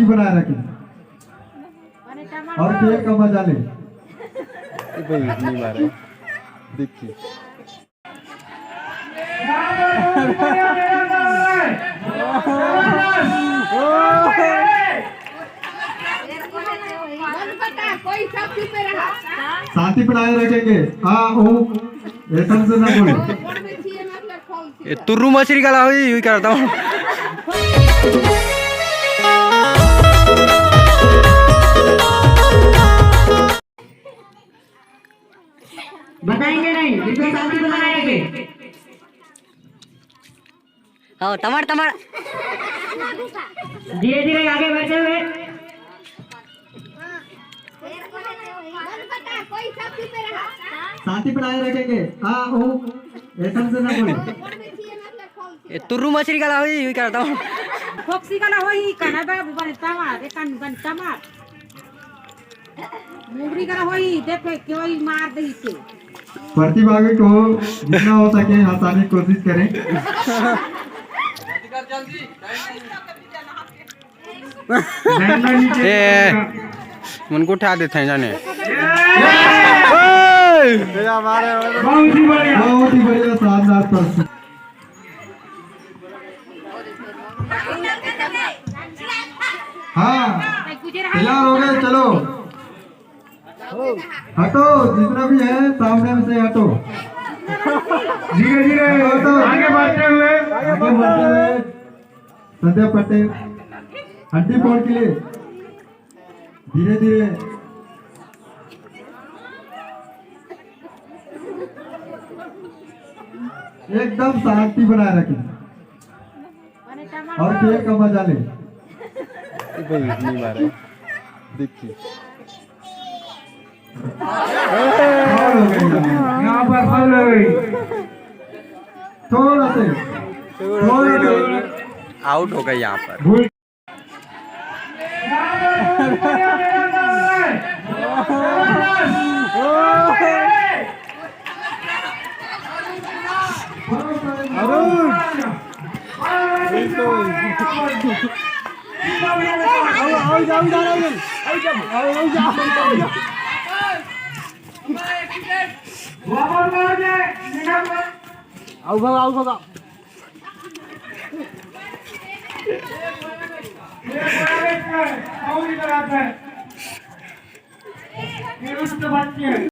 शांति बनाए रखें और खेल का मजा ले। नहीं मारे देखिए शांति बनाए रखेंगे। हाँ वो एकदम से ना बोले। ये तुर्रू मछली का हुई करता हूँ। बताएंगे नहीं, बिल्कुल शांति बनाए रखें। हाँ टमाटर टमाटर धीरे धीरे आगे बढ़ते हुए शांति बनाए रखेंगे। हाँ वो एकदम से ना बोले। ये तुर्रू मछली का हुई करता हूँ। फोक्सी का होई काना बाबू बने टमाटर कान बने टमाटर मुगरी का होई देखे कोई मार दे के प्रतिभागी को जितना हो सके हंसाने की कोशिश करें। मन को उठा देते हैं जाने। बहुत ही बढ़िया शानदार प्रस्तुति। हाँ तैयार हो गए, चलो हटो, जितना भी है सामने से हटो। धीरे धीरे आगे बढ़ते हुए संध्या पटेल हड्डी फोड़ के लिए धीरे धीरे। एकदम शांति बनाए रखें और खेल का मजा ले। नहीं मारे देखिए यहाँ पर फाउल हो गई। थोड़ा से आउट हो गए यहाँ पर। भूल